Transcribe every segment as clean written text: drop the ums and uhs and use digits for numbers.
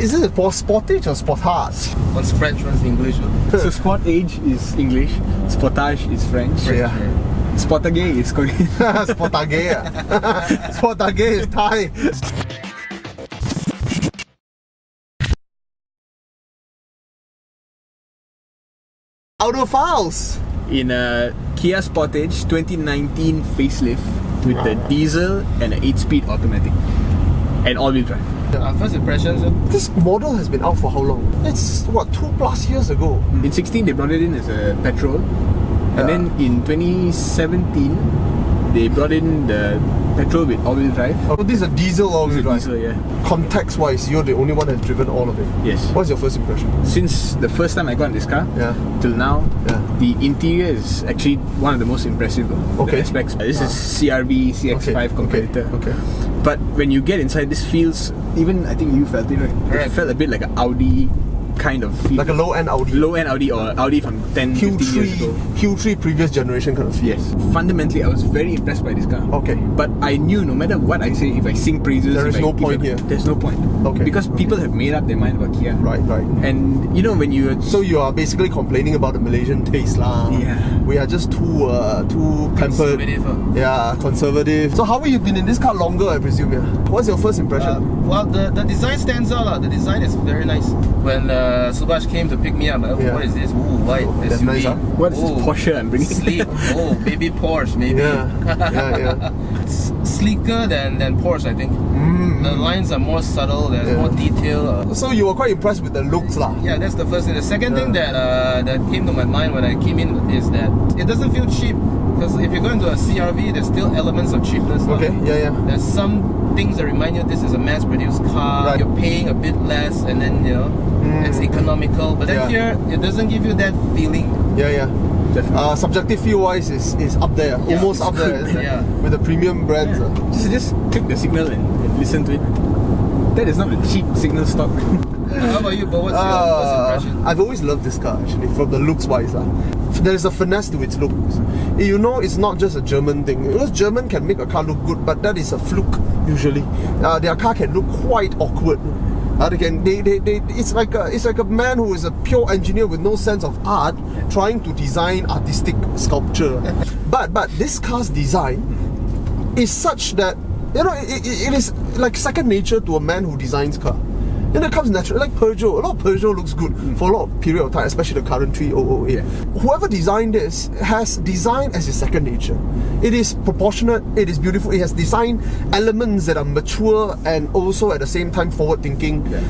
Is it for Sportage or Sportage? One's French, one's English. So Sport Age is English, Sportage is French. Yeah. Sportage is Korean. Sportage. Sportage is Thai. Audiofiles. In a Kia Sportage 2019 facelift with the diesel and an 8-speed automatic and all-wheel drive. First impressions. This model has been out for how long? It's what, 2+ years ago. In 16 they brought it in as a petrol, and then in 2017 they brought in the petrol with all-wheel drive. Oh, this is a diesel all-wheel drive. Diesel, yeah. Context-wise, you're the only one that's driven all of it. Yes. What's your first impression? Since the first time I got in this car till now, the interior is actually one of the most impressive aspects. This is CR-V CX-5 competitor. Okay. But when you get inside, this feels, even I think you felt it, right? It felt a bit like an Audi kind of feel. Like a low-end Audi. Low-end Audi or Audi from 10, 15 years ago. Q3 previous generation kind of feel. Yes. Fundamentally, I was very impressed by this car. Okay. But I knew no matter what I say, if I sing praises... There is no point here. There's no point. Okay. Because people have made up their mind about Kia. Right. And you know when you... So you are basically complaining about the Malaysian taste lah. Yeah. We are just too pampered. Conservative. Yeah, conservative. So how have you been in this car longer, I presume? Yeah. What's your first impression? Well, the design stands out. The design is very nice. When Subhash came to pick me up, what is this? Ooh, white that's SUV. nice, huh? What is this Porsche I'm bringing? Sleek. Oh, baby Porsche, maybe. Yeah. It's sleeker than Porsche, I think. The lines are more subtle. There's more detail. So you were quite impressed with the looks lah. Yeah, that's the first thing. The second thing that came to my mind when I came in is that it doesn't feel cheap. Because if you're going to a CR-V, there's still elements of cheapness. Okay, yeah. There's some things that remind you this is a mass-produced car. Right. You're paying a bit less, and then it's economical. But then here, it doesn't give you that feeling. Yeah. Definitely. Subjective feel-wise is up there, almost up there, isn't it? With the premium brands. Just click the signal and listen to it. That is not a cheap signal stock. How about you, but what's your first impression? I've always loved this car actually, from the looks wise. There's a finesse to its looks. You know, it's not just a German thing. Because German can make a car look good, but that is a fluke usually. Their car can look quite awkward. It's like a man who is a pure engineer with no sense of art trying to design artistic sculpture. but this car's design is such that it is like second nature to a man who designs car. And it comes naturally, like Peugeot. A lot of Peugeot looks good for a lot of period of time, especially the current 3008. Yeah. Whoever designed this has design as his second nature. It is proportionate, it is beautiful, it has design elements that are mature and also at the same time forward thinking. Yeah.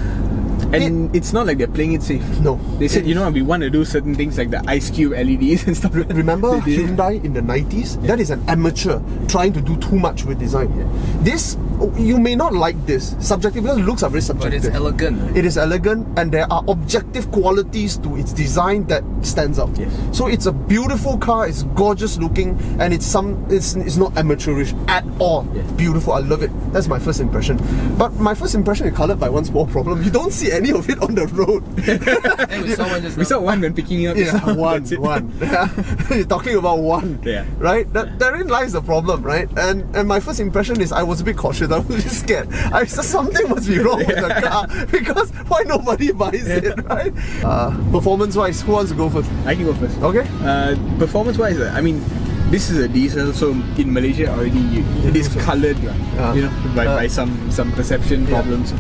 And it's not like they're playing it safe. No. They said, we want to do certain things like the Ice Cube LEDs and stuff. Remember Hyundai in the 90s? Yeah. That is an amateur trying to do too much with design. Yeah. This, you may not like this subjective, because looks are very subjective. But it's elegant. It is elegant, and there are objective qualities to its design that stands out. Yes. So it's a beautiful car, it's gorgeous looking, and it's not amateurish at all. Yes. Beautiful, I love it. That's my first impression. But my first impression is coloured by one small problem. You don't see any of it on the road. Hey, we saw one when picking you up. Yeah, one. You're talking about one. Yeah. Right? Therein lies the problem, right? And my first impression is I was a bit cautious. I was just scared. I said something must be wrong with the car, because why nobody buys it, right? Performance-wise, who wants to go first? I can go first. Okay. Performance-wise, this is a diesel, so in Malaysia already it is coloured, by some perception problems.